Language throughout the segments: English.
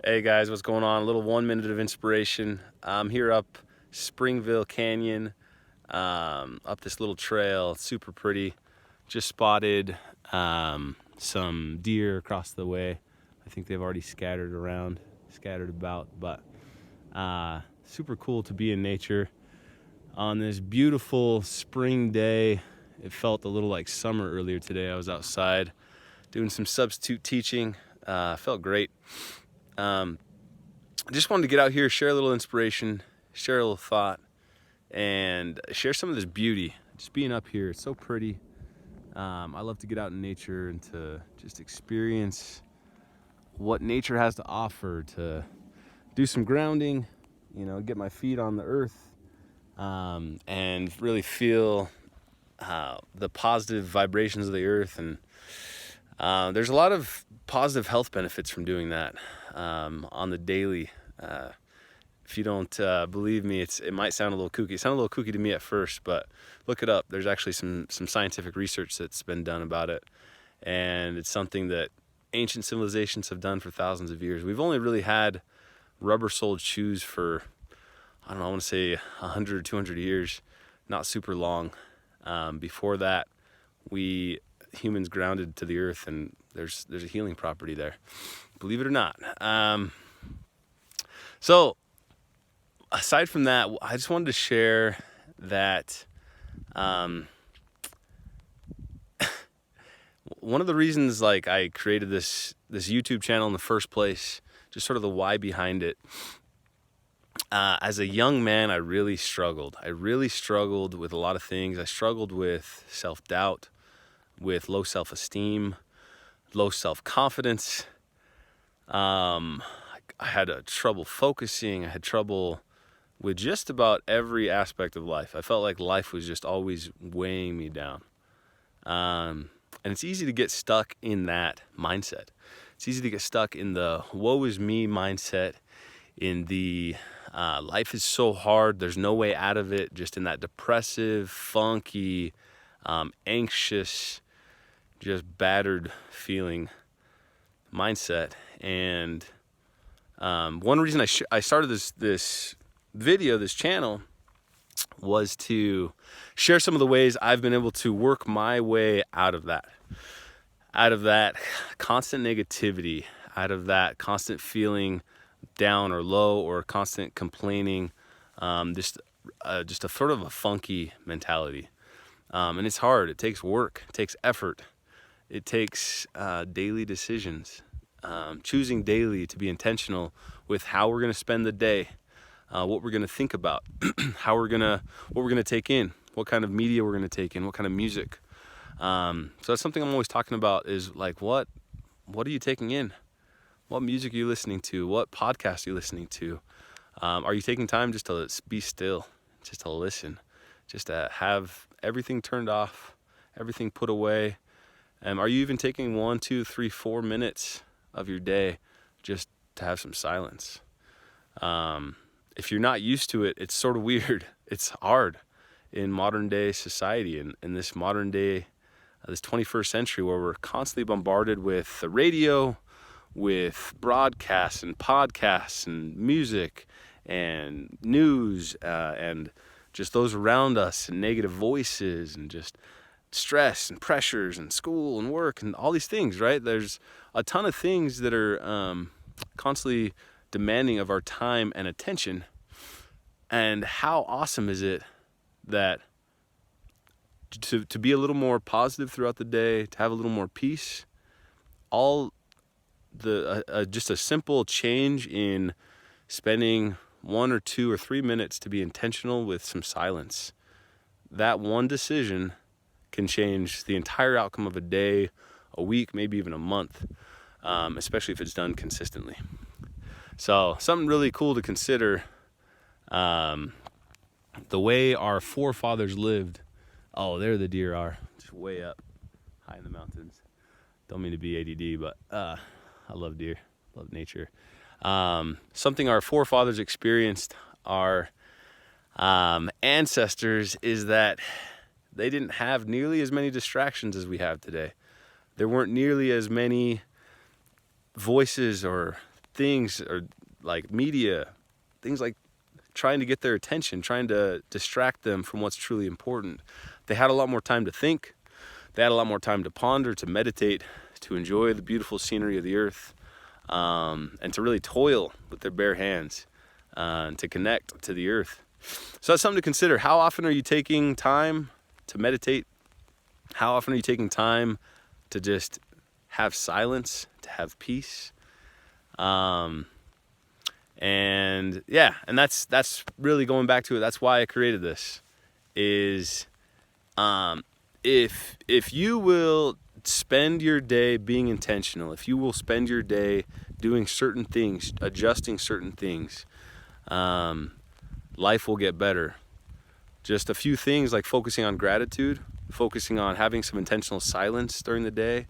Hey guys, what's going on? A little 1 minute of inspiration. I'm here up Springville Canyon, up this little trail. It's super pretty. Just spotted some deer across the way. I think they've already scattered about, but super cool to be in nature on this beautiful spring day. It felt a little like summer earlier today. I was outside doing some substitute teaching. Felt great. I just wanted to get out here, share a little inspiration, share a little thought, and share some of this beauty. Just being up here, it's so pretty. I love to get out in nature and to just experience what nature has to offer, to do some grounding, get my feet on the earth, and really feel the positive vibrations of the earth. And there's a lot of positive health benefits from doing that on the daily. If you don't believe me, it might sound a little kooky. It sounded a little kooky to me at first, but look it up. There's actually some scientific research that's been done about it, and it's something that ancient civilizations have done for thousands of years. We've only really had rubber-soled shoes for, I want to say 100 or 200 years, not super long. Before that, humans grounded to the earth, and there's a healing property there, believe it or not. So aside from that, I just wanted to share that one of the reasons I created this YouTube channel in the first place, just sort of the why behind it. As a young man, I really struggled. With a lot of things. I struggled with self-doubt, with low self-esteem, low self-confidence. I had trouble focusing. I had trouble with just about every aspect of life. I felt like life was just always weighing me down. And it's easy to get stuck in that mindset. It's easy to get stuck in the woe is me mindset, in the life is so hard, there's no way out of it, just in that depressive, funky, anxious, just battered feeling mindset. And one reason I started this channel was to share some of the ways I've been able to work my way out of that constant negativity, out of that constant feeling down or low, or constant complaining, just a sort of a funky mentality. And it's hard. It takes work. It takes effort. It takes daily decisions, choosing daily to be intentional with how we're going to spend the day, what we're going to think about, what we're going to take in, what kind of media we're going to take in, what kind of music. So that's something I'm always talking about, is like, what are you taking in? What music are you listening to? What podcast are you listening to? Are you taking time just to be still, just to listen, just to have everything turned off, everything put away? Are you even taking 1, 2, 3, 4 minutes of your day just to have some silence? If you're not used to it, it's sort of weird. It's hard in modern day society, in this modern day, this 21st century, where we're constantly bombarded with the radio, with broadcasts and podcasts and music and news, and just those around us, and negative voices, and just stress and pressures and school and work and all these things, right? There's a ton of things that are constantly demanding of our time and attention. And how awesome is it that to be a little more positive throughout the day, to have a little more peace, just a simple change in spending 1 or 2 or 3 minutes to be intentional with some silence. That one decision can change the entire outcome of a day, a week, maybe even a month, especially if it's done consistently. So something really cool to consider, the way our forefathers lived. Oh, there the deer are, just way up high in the mountains. Don't mean to be ADD, but I love deer, love nature. Something our forefathers experienced, our ancestors, is that they didn't have nearly as many distractions as we have today. There weren't nearly as many voices or things, or like media, things like trying to get their attention, trying to distract them from what's truly important. They had a lot more time to think. They had a lot more time to ponder, to meditate, to enjoy the beautiful scenery of the earth, and to really toil with their bare hands, and to connect to the earth. So that's something to consider. How often are you taking time to meditate? How often are you taking time to just have silence, to have peace? And yeah, and that's really going back to it. That's why I created this. Is if you will spend your day being intentional, if you will spend your day doing certain things, adjusting certain things, life will get better. Just a few things like focusing on gratitude, focusing on having some intentional silence during the day,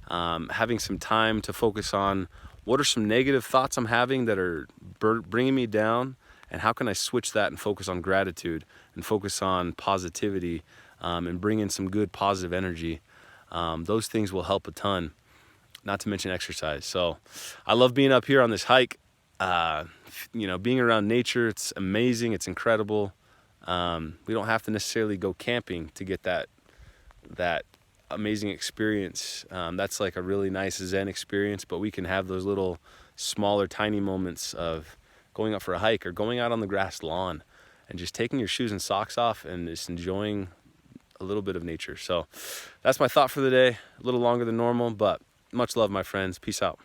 having some time to focus on what are some negative thoughts I'm having that are bringing me down, and how can I switch that and focus on gratitude and focus on positivity, and bring in some good positive energy. Those things will help a ton, not to mention exercise. So I love being up here on this hike. Being around nature, it's amazing, it's incredible. We don't have to necessarily go camping to get that amazing experience. That's like a really nice Zen experience, but we can have those little smaller, tiny moments of going out for a hike or going out on the grass lawn and just taking your shoes and socks off and just enjoying a little bit of nature. So that's my thought for the day. A little longer than normal, but much love, my friends. Peace out.